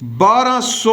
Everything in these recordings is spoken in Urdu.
1200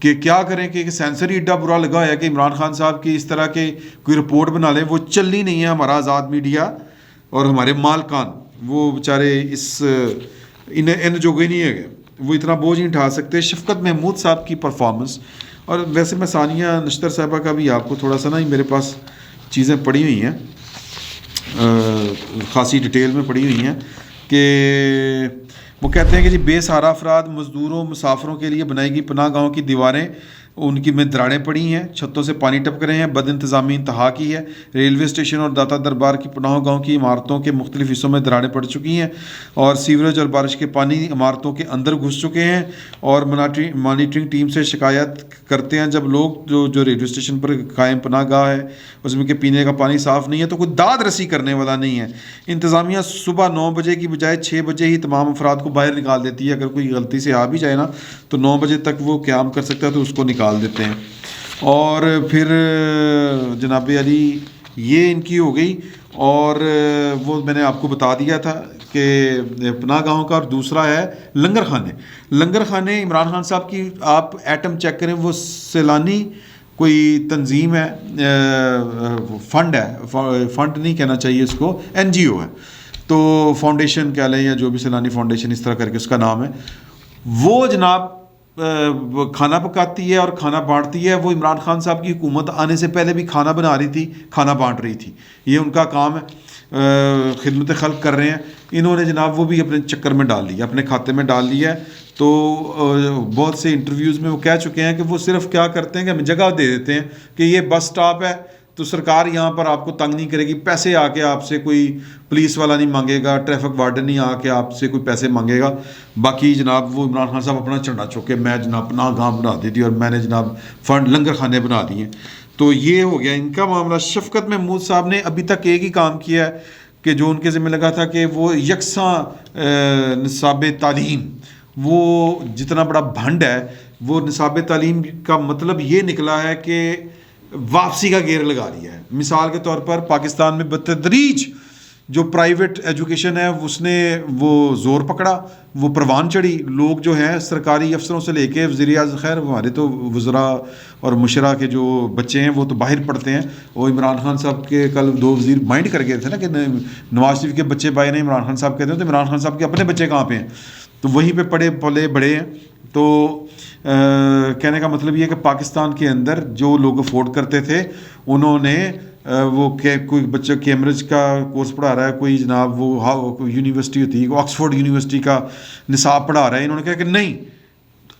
کہ کیا کریں کہ سینسر ہی ایڈا برا لگا ہے کہ عمران خان صاحب کی اس طرح کے کوئی رپورٹ بنا لیں. وہ چلنی نہیں ہے ہمارا آزاد میڈیا, اور ہمارے مالکان وہ بیچارے ان جوگے نہیں ہے, وہ اتنا بوجھ نہیں اٹھا سکتے. شفقت محمود صاحب کی پرفارمنس, اور ویسے میں ثانیہ نشتر صاحبہ کا بھی آپ کو تھوڑا سا نا میرے پاس چیزیں پڑھی ہوئی ہیں, خاصی ڈیٹیل میں پڑھی ہوئی ہیں, کہ وہ کہتے ہیں کہ جی بے سہارا افراد, مزدوروں, مسافروں کے لیے بنائی گئی پناہ گاہوں کی دیواریں ان کی میں دراڑیں پڑی ہیں, چھتوں سے پانی ٹپک رہے ہیں, بد انتظامی انتہا کی ہے. ریلوے اسٹیشن اور داتا دربار کی پناہ گاہوں کی عمارتوں کے مختلف حصوں میں دراڑیں پڑ چکی ہیں, اور سیوریج اور بارش کے پانی عمارتوں کے اندر گھس چکے ہیں. اور مانیٹرنگ ٹیم سے شکایت کرتے ہیں جب لوگ جو ریلوے اسٹیشن پر قائم پناہ گاہ ہے اس میں کہ پینے کا پانی صاف نہیں ہے, تو کوئی داد رسی کرنے والا نہیں ہے. انتظامیہ صبح 9 بجے کی بجائے 6 بجے ہی تمام افراد کو باہر نکال دیتی ہے. اگر کوئی غلطی سے آ بھی جائے نا تو 9 بجے تک وہ قیام کر سکتا ہے تو اس کو نکال دیتے ہیں. اور پھر جناب علی یہ ان کی ہو گئی, اور وہ میں نے آپ کو بتا دیا تھا کہ پناہ گاہوں کا. اور دوسرا ہے لنگر خانے. لنگر خانے عمران خان صاحب کی آپ ایٹم چیک کریں, وہ سیلانی کوئی تنظیم ہے, فنڈ ہے, فنڈ نہیں کہنا چاہیے اس کو, NGO ہے, تو فاؤنڈیشن کہہ لیں یا جو بھی سیلانی فاؤنڈیشن اس طرح کر کے اس کا نام ہے. وہ جناب کھانا پکاتی ہے اور کھانا بانٹتی ہے. وہ عمران خان صاحب کی حکومت آنے سے پہلے بھی کھانا بنا رہی تھی, کھانا بانٹ رہی تھی. یہ ان کا کام ہے, خدمت خلق کر رہے ہیں. انہوں نے جناب وہ بھی اپنے چکر میں ڈال لیا, اپنے کھاتے میں ڈال لیا ہے. تو بہت سے انٹرویوز میں وہ کہہ چکے ہیں کہ وہ صرف کیا کرتے ہیں کہ ہمیں جگہ دے دیتے ہیں کہ یہ بس سٹاپ ہے تو سرکار یہاں پر آپ کو تنگ نہیں کرے گی, پیسے آ کے آپ سے کوئی پولیس والا نہیں مانگے گا, ٹریفک وارڈن نہیں آ کے آپ سے کوئی پیسے مانگے گا. باقی جناب وہ عمران خان صاحب اپنا چڑھا چوکے میں جناب پناہ گاہ بنا دی تھی اور میں نے جناب فنڈ لنگر خانے بنا دیے. تو یہ ہو گیا ان کا معاملہ. شفقت محمود صاحب نے ابھی تک ایک ہی کام کیا ہے کہ جو ان کے ذمہ لگا تھا کہ وہ یکساں نصاب تعلیم, وہ جتنا بڑا بھنڈ ہے وہ نصاب تعلیم کا مطلب یہ نکلا ہے کہ واپسی کا گیئر لگا دیا ہے. مثال کے طور پر پاکستان میں بتدریج جو پرائیویٹ ایجوکیشن ہے اس نے وہ زور پکڑا, وہ پروان چڑھی. لوگ جو ہیں سرکاری افسروں سے لے کے وزیر اعظم, خیر ہمارے تو وزراء اور مشرا کے جو بچے ہیں وہ تو باہر پڑھتے ہیں. وہ عمران خان صاحب کے کل 2 وزیر مائنڈ کر گئے تھے نا کہ نواز شریف کے بچے بھائی نے عمران خان صاحب کہتے ہیں, تو عمران خان صاحب کے اپنے بچے کہاں پہ ہیں, تو وہیں پہ پڑے پلے بڑے ہیں. تو کہنے کا مطلب یہ ہے کہ پاکستان کے اندر جو لوگ افورڈ کرتے تھے انہوں نے وہ کوئی بچہ کیمبرج کا کورس پڑھا رہا ہے, کوئی جناب وہ یونیورسٹی ہوتی ہے آکسفورڈ یونیورسٹی کا نصاب پڑھا رہا ہے, انہوں نے کہا کہ نہیں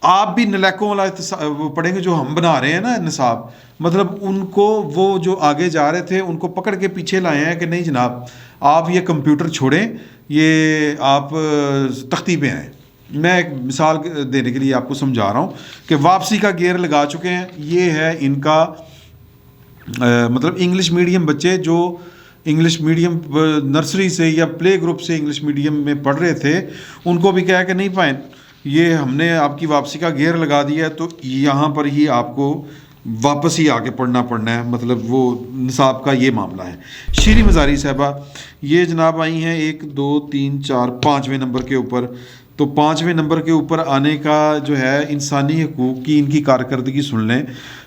آپ بھی نلیکوں والا وہ پڑھیں گے جو ہم بنا رہے ہیں نا نصاب. مطلب ان کو وہ جو آگے جا رہے تھے ان کو پکڑ کے پیچھے لائے ہیں کہ نہیں جناب آپ یہ کمپیوٹر چھوڑیں, یہ آپ تختی پہ آئیں. میں ایک مثال دینے کے لیے آپ کو سمجھا رہا ہوں کہ واپسی کا گیئر لگا چکے ہیں. یہ ہے ان کا مطلب انگلش میڈیم بچے جو انگلش میڈیم نرسری سے یا پلے گروپ سے انگلش میڈیم میں پڑھ رہے تھے ان کو بھی کہا کہ نہیں پائیں, یہ ہم نے آپ کی واپسی کا گیئر لگا دیا ہے تو یہاں پر ہی آپ کو واپس ہی آ کے پڑھنا ہے. مطلب وہ نصاب کا یہ معاملہ ہے. شیریں مزاری صاحبہ یہ جناب آئی ہیں 1 2 3 4 5ویں نمبر کے اوپر. تو 5ویں نمبر کے اوپر آنے کا جو ہے انسانی حقوق کی ان کی کارکردگی سن لیں.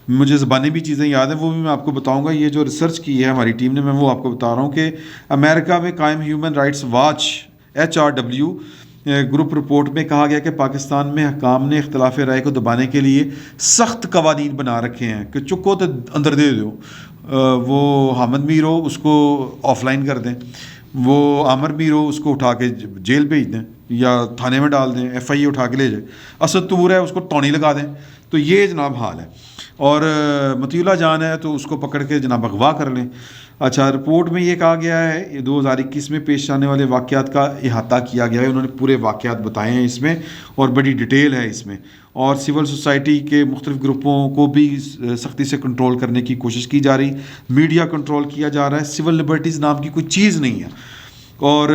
مجھے زبانی بھی چیزیں یاد ہیں, وہ بھی میں آپ کو بتاؤں گا. یہ جو ریسرچ کی ہے ہماری ٹیم نے, میں وہ آپ کو بتا رہا ہوں کہ امریکہ میں قائم human rights watch HRW group report میں کہا گیا کہ پاکستان میں حکام نے اختلاف رائے کو دبانے کے لیے سخت قوانین بنا رکھے ہیں کہ چکو تو اندر دے دو, وہ حامد میر ہو اس کو آف لائن کر دیں, وہ عامر میر ہو اس کو اٹھا کے جیل بھیج دیں یا تھانے میں ڈال دیں, FIA اٹھا کے لے جائے. اسد طور ہے اس کو ٹونی لگا دیں. تو یہ جناب حال ہے. اور مطیع اللہ جان ہے تو اس کو پکڑ کے جناب اغوا کر لیں. اچھا, رپورٹ میں یہ کہا گیا ہے 2021 میں پیش آنے والے واقعات کا احاطہ کیا گیا ہے. انہوں نے پورے واقعات بتائے ہیں اس میں اور بڑی ڈیٹیل ہے اس میں. اور سول سوسائٹی کے مختلف گروپوں کو بھی سختی سے کنٹرول کرنے کی کوشش کی جا رہی, میڈیا کنٹرول کیا جا رہا ہے. سول لبرٹیز نام کی کوئی چیز نہیں ہے. اور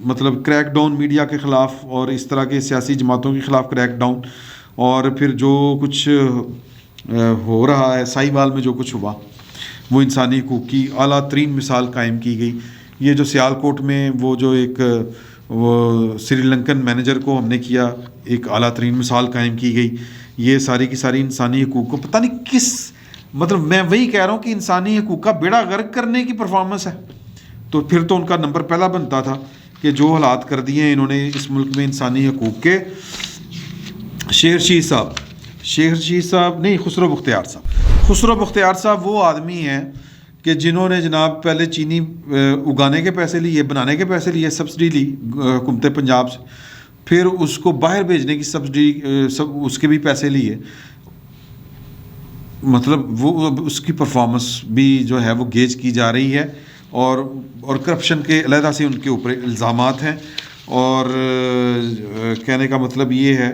مطلب کریک ڈاؤن میڈیا کے خلاف اور اس طرح کے سیاسی جماعتوں کے خلاف کریک ڈاؤن, اور پھر جو کچھ ہو رہا ہے ساہیوال میں جو کچھ ہوا وہ انسانی حقوق کی اعلیٰ ترین مثال قائم کی گئی. یہ جو سیالکوٹ میں وہ جو ایک وہ سری لنکن مینیجر کو ہم نے کیا, ایک اعلیٰ ترین مثال قائم کی گئی. یہ ساری کی ساری انسانی حقوق کو پتہ نہیں کس مطلب میں وہی کہہ رہا ہوں کہ انسانی حقوق کا بیڑا غرق کرنے کی پرفارمنس ہے. تو پھر تو ان کا نمبر پہلا بنتا تھا کہ جو حالات کر دیے ہیں انہوں نے اس ملک میں انسانی حقوق کے. شیخ رشید صاحب نہیں، خسرو بختیار صاحب وہ آدمی ہیں کہ جنہوں نے جناب پہلے چینی اگانے کے پیسے لیے، بنانے کے پیسے لیے، سبسڈی لی حکومت پنجاب سے، پھر اس کو باہر بھیجنے کی سبسڈی اس کے بھی پیسے لیے. مطلب وہ اس کی پرفارمنس بھی جو ہے وہ گیج کی جا رہی ہے، اور کرپشن کے علیحدہ سے ان کے اوپر الزامات ہیں. اور کہنے کا مطلب یہ ہے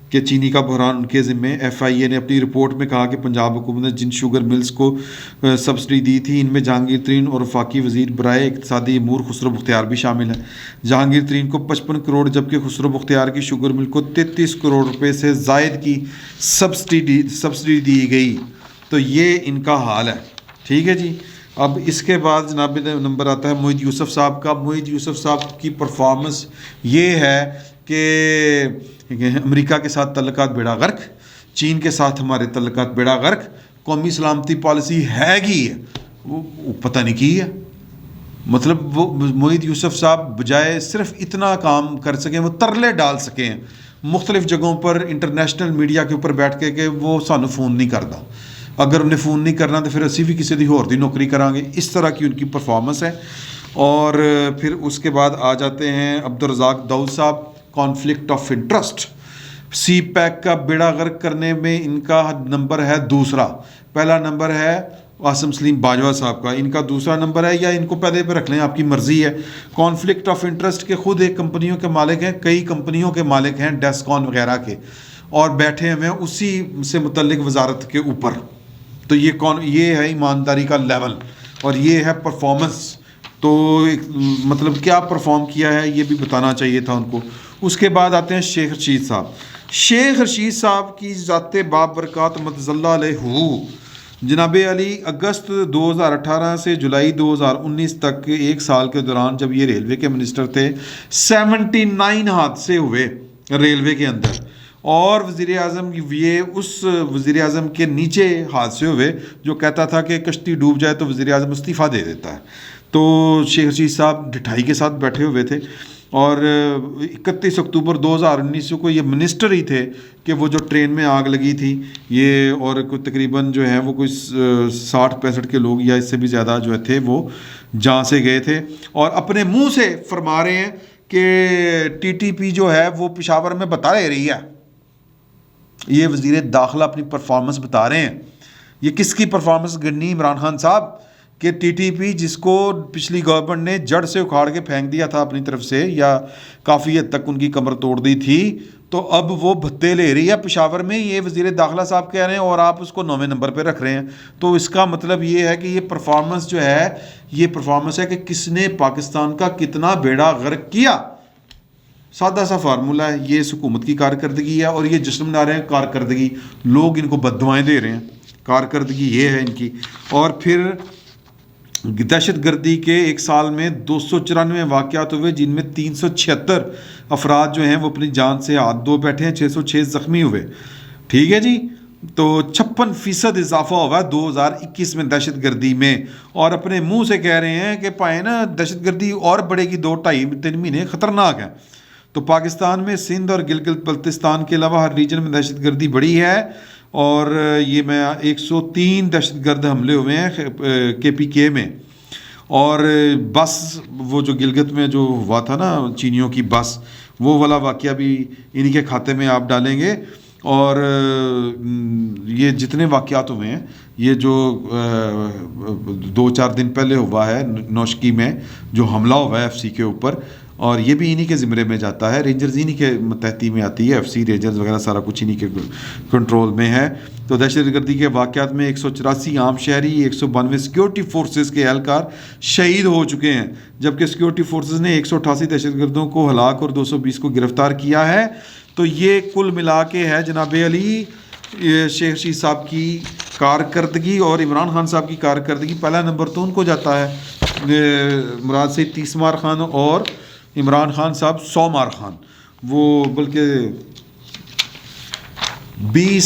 کہ چینی کا بحران ان کے ذمے. ایف آئی اے نے اپنی رپورٹ میں کہا کہ پنجاب حکومت نے جن شوگر ملز کو سبسڈی دی تھی ان میں جہانگیر ترین اور وفاقی وزیر برائے اقتصادی امور خسرو بختیار بھی شامل ہیں. جہانگیر ترین کو 55 کروڑ جبکہ خسرو بختیار کی شوگر مل کو 33 کروڑ روپے سے زائد کی سبسڈی دی گئی. تو یہ ان کا حال ہے. ٹھیک ہے جی. اب اس کے بعد جناب نمبر آتا ہے موحد یوسف صاحب کا. موحد یوسف صاحب کی پرفارمنس یہ ہے کہ امریکہ کے ساتھ تعلقات بیڑا غرق، چین کے ساتھ ہمارے تعلقات بیڑا غرق، قومی سلامتی پالیسی ہے کی ہے وہ پتہ نہیں کی ہے. مطلب وہ موحد یوسف صاحب بجائے صرف اتنا کام کر سکیں، وہ ترلے ڈال سکیں مختلف جگہوں پر انٹرنیشنل میڈیا کے اوپر بیٹھ کے کہ وہ سانو فون نہیں کرتا، اگر انہیں فون نہیں کرنا تو پھر اسی بھی کسی دی ہور دی نوکری کریں گے. اس طرح کی ان کی پرفارمنس ہے. اور پھر اس کے بعد آ جاتے ہیں عبدالرزاق داؤد صاحب. Conflict of interest, CPEC کا بیڑا غرق کرنے میں ان کا نمبر ہے دوسرا. پہلا نمبر ہے عاصم سلیم باجوہ صاحب کا، ان کا دوسرا نمبر ہے، یا ان کو پہلے پہ رکھ لیں، آپ کی مرضی ہے. کانفلکٹ آف انٹرسٹ کے خود ایک کمپنیوں کے مالک ہیں، کئی کمپنیوں کے مالک ہیں ڈیسکون وغیرہ کے، اور بیٹھے ہوئے ہیں اسی سے متعلق وزارت کے اوپر. تو یہ ہے ایمانداری کا لیول اور یہ ہے پرفارمنس. تو مطلب کیا پرفارم کیا ہے یہ بھی بتانا چاہیے تھا ان کو. اس کے بعد آتے ہیں شیخ رشید صاحب. شیخ رشید صاحب کی ذات بابرکات متضلہ علیہ جناب علی اگست 2018 سے جولائی 2019 تک ایک سال کے دوران جب یہ ریلوے کے منسٹر تھے 79 حادثے ہوئے ریلوے کے اندر، اور وزیر اعظم یہ اس وزیر اعظم کے نیچے حادثے ہوئے جو کہتا تھا کہ کشتی ڈوب جائے تو وزیر اعظم استعفیٰ دے دیتا ہے. تو شیخ رشید صاحب ڈٹھائی کے ساتھ بیٹھے ہوئے تھے، اور 31 اکتوبر 2019 کو یہ منسٹر ہی تھے کہ وہ جو ٹرین میں آگ لگی تھی یہ، اور کوئی تقریباً جو ہے وہ کوئی 60-65 کے لوگ یا اس سے بھی زیادہ جو تھے وہ جان سے گئے تھے. اور اپنے منہ سے فرما رہے ہیں کہ ٹی ٹی پی جو ہے وہ پشاور میں بتا رہی ہے. یہ وزیر داخلہ اپنی پرفارمنس بتا رہے ہیں. یہ کس کی پرفارمنس گنی؟ عمران خان صاحب. کہ ٹی ٹی پی جس کو پچھلی گورنمنٹ نے جڑ سے اکھاڑ کے پھینک دیا تھا اپنی طرف سے، یا کافی حد تک ان کی کمر توڑ دی تھی، تو اب وہ بھتے لے رہی ہے پشاور میں. یہ وزیر داخلہ صاحب کہہ رہے ہیں اور آپ اس کو 9ویں نمبر پہ رکھ رہے ہیں. تو اس کا مطلب یہ ہے کہ یہ پرفارمنس جو ہے یہ پرفارمنس ہے کہ کس نے پاکستان کا کتنا بیڑا غرق کیا. سادہ سا فارمولہ ہے. یہ اس حکومت کی کارکردگی ہے، اور یہ جشن منا رہے ہیں کارکردگی، لوگ ان کو بددعائیں دے رہے ہیں. کارکردگی یہ ہے ان کی. اور پھر دہشت گردی کے ایک سال میں 294 واقعات ہوئے، جن میں 376 افراد جو ہیں وہ اپنی جان سے ہاتھ دھو بیٹھے ہیں، 606 زخمی ہوئے. ٹھیک ہے جی. تو 56% اضافہ ہوا ہے 2021 میں دہشت گردی میں. اور اپنے منہ سے کہہ رہے ہیں کہ پائے نا دہشت گردی اور بڑھے گی، 2-2.5-3 مہینے خطرناک ہیں. تو پاکستان میں سندھ اور گلگت بلتستان کے علاوہ ہر ریجن میں دہشت گردی بڑھی ہے. اور یہ میں 103 دہشت گرد حملے ہوئے ہیں کے پی کے میں. اور بس وہ جو گلگت میں جو ہوا تھا نا چینیوں کی بس، وہ والا واقعہ بھی انہی کے کھاتے میں آپ ڈالیں گے. اور یہ جتنے واقعات ہوئے ہیں، یہ جو 2-4 دن پہلے ہوا ہے نوشکی میں جو حملہ ہوا ہے ایف سی کے اوپر، اور یہ بھی انہی کے زمرے میں جاتا ہے. رینجرز انہی کے متحدی میں آتی ہے، ایف سی رینجرز وغیرہ سارا کچھ انہی کے کنٹرول میں ہے. تو دہشت گردی کے واقعات میں 184 عام شہری، 192 سیکیورٹی فورسز کے اہلکار شہید ہو چکے ہیں، جبکہ سیکیورٹی فورسز نے 188 دہشت گردوں کو ہلاک اور 220 کو گرفتار کیا ہے. تو یہ کل ملا کے ہے جناب علی شیخ رشید صاحب کی کارکردگی. اور عمران خان صاحب کی کارکردگی پہلا نمبر تو ان کو جاتا ہے، مراد سے 30 مار خان اور عمران خان صاحب 100 مار خان. وہ بلکہ 20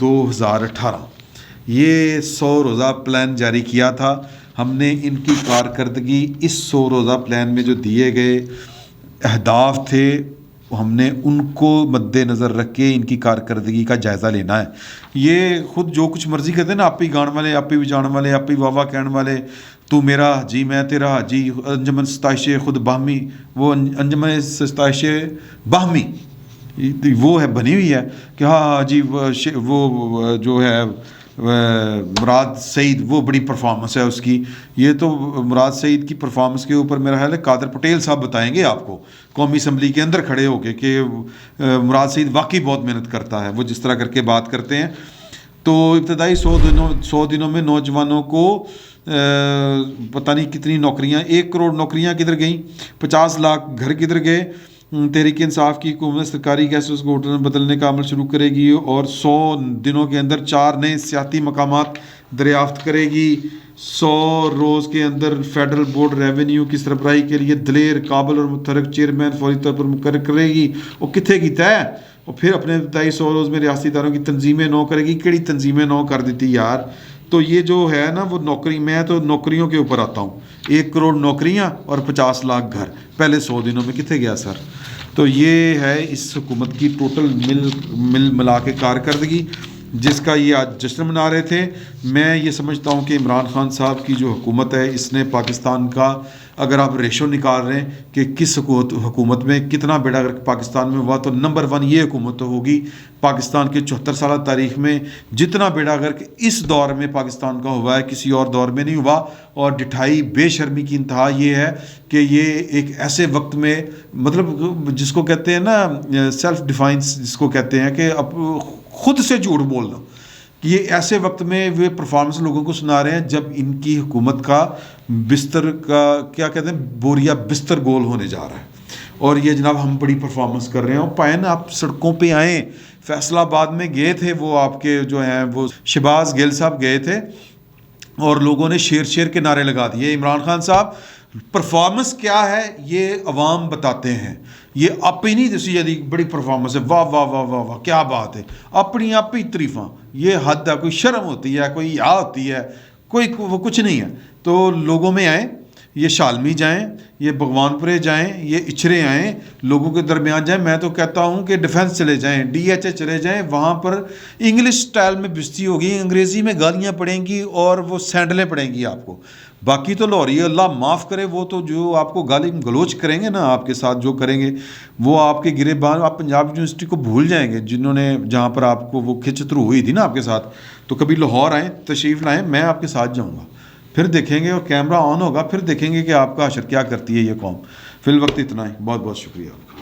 2018 یہ 100 روزہ پلان جاری کیا تھا ہم نے. ان کی کارکردگی اس 100 روزہ پلان میں جو دیے گئے اہداف تھے ہم نے ان کو مد نظر رکھ کے ان کی کارکردگی کا جائزہ لینا ہے. یہ خود جو کچھ مرضی کرتے ہیں نا، آپ ہی گان والے، آپ ہی جان والے، آپ ہی واہ واہ کہنے والے، تو میرا حاجی میں تیرا حاجی، انجمن ستائش خود باہمی، وہ انجمن ستائش باہمی وہ ہے بنی ہوئی ہے کہ ہاں جی وہ جو ہے مراد سعید، وہ بڑی پرفارمنس ہے اس کی. یہ تو مراد سعید کی پرفارمنس کے اوپر میرا خیال ہے قادر پٹیل صاحب بتائیں گے آپ کو قومی اسمبلی کے اندر کھڑے ہو کے کہ مراد سعید واقعی بہت محنت کرتا ہے، وہ جس طرح کر کے بات کرتے ہیں. تو ابتدائی 100 دنوں میں نوجوانوں کو پتہ نہیں کتنی نوکریاں، 1 کروڑ نوکریاں کدھر گئیں، 50 لاکھ گھر کدھر گئے. تحریک انصاف کی حکومت سرکاری گیسز کو بدلنے کا عمل شروع کرے گی اور 100 دنوں کے اندر 4 نئے سیاحتی مقامات دریافت کرے گی. 100 روز کے اندر فیڈرل بورڈ ریونیو کی سربراہی کے لیے دلیر، قابل اور متحرک چیئرمین فوری طور پر مقرر کرے گی. وہ کتنے کی طے، اور پھر اپنے ابتدائی 100 روز میں ریاستی اداروں کی تنظیمیں نو کرے گی. کیڑی تنظیمیں نو کر دیتی یار. تو یہ جو ہے نا وہ نوکری، میں تو نوکریوں کے اوپر آتا ہوں. 1 کروڑ نوکریاں اور 50 لاکھ گھر پہلے 100 دنوں میں کتنے گیا سر. تو یہ ہے اس حکومت کی ٹوٹل مل ملا کے کارکردگی جس کا یہ آج جشن منا رہے تھے. میں یہ سمجھتا ہوں کہ عمران خان صاحب کی جو حکومت ہے اس نے پاکستان کا، اگر آپ ریشو نکال رہے ہیں کہ کس حکومت میں کتنا بیڑا غرق پاکستان میں ہوا، تو نمبر 1 یہ حکومت ہوگی پاکستان کے 74 سالہ تاریخ میں. جتنا بیڑا غرق اس دور میں پاکستان کا ہوا ہے کسی اور دور میں نہیں ہوا. اور ڈٹھائی بے شرمی کی انتہا یہ ہے کہ یہ ایک ایسے وقت میں، مطلب جس کو کہتے ہیں نا سیلف ڈیفائنس جس کو کہتے ہیں کہ اب خود سے جھوٹ بولنا، یہ ایسے وقت میں وہ پرفارمنس لوگوں کو سنا رہے ہیں جب ان کی حکومت کا بستر کا کیا کہتے ہیں بوریا بستر گول ہونے جا رہا ہے. اور یہ جناب ہم بڑی پرفارمنس کر رہے ہیں. اور پائن آپ سڑکوں پہ آئیں، فیصلہ آباد میں گئے تھے وہ آپ کے جو ہیں وہ شہباز گیل صاحب گئے تھے اور لوگوں نے شیر کے نعرے لگا دیے. عمران خان صاحب پرفارمنس کیا ہے یہ عوام بتاتے ہیں. یہ اپنی نہیں جیسی بڑی پرفارمنس ہے، واہ واہ واہ واہ واہ کیا بات ہے، اپنی آپ ہی تعریفاں. یہ حد ہے، کوئی شرم ہوتی ہے، کوئی یا ہوتی ہے، کوئی وہ کچھ نہیں ہے. تو لوگوں میں آئیں، یہ شالمی جائیں، یہ بھگوان پورے جائیں، یہ اچھرے آئیں، لوگوں کے درمیان جائیں. میں تو کہتا ہوں کہ ڈیفنس چلے جائیں، DHA چلے جائیں. وہاں پر انگلش سٹائل میں بستی ہوگی، انگریزی میں گالیاں پڑیں گی اور وہ سینڈلیں پڑیں گی آپ کو. باقی تو لاہوری اللہ معاف کرے، وہ تو جو آپ کو گالی گلوچ کریں گے نا، آپ کے ساتھ جو کریں گے وہ آپ کے گرے بان. آپ پنجاب یونیورسٹی کو بھول جائیں گے جنہوں نے، جہاں پر آپ کو وہ کھچ ترو ہوئی تھی نا آپ کے ساتھ. تو کبھی لاہور آئیں، تشریف لائیں، میں آپ کے ساتھ جاؤں گا، پھر دیکھیں گے اور کیمرہ آن ہوگا، پھر دیکھیں گے کہ آپ کا حشر کیا کرتی ہے یہ قوم. فی الوقت اتنا ہی. بہت بہت شکریہ آپ کا.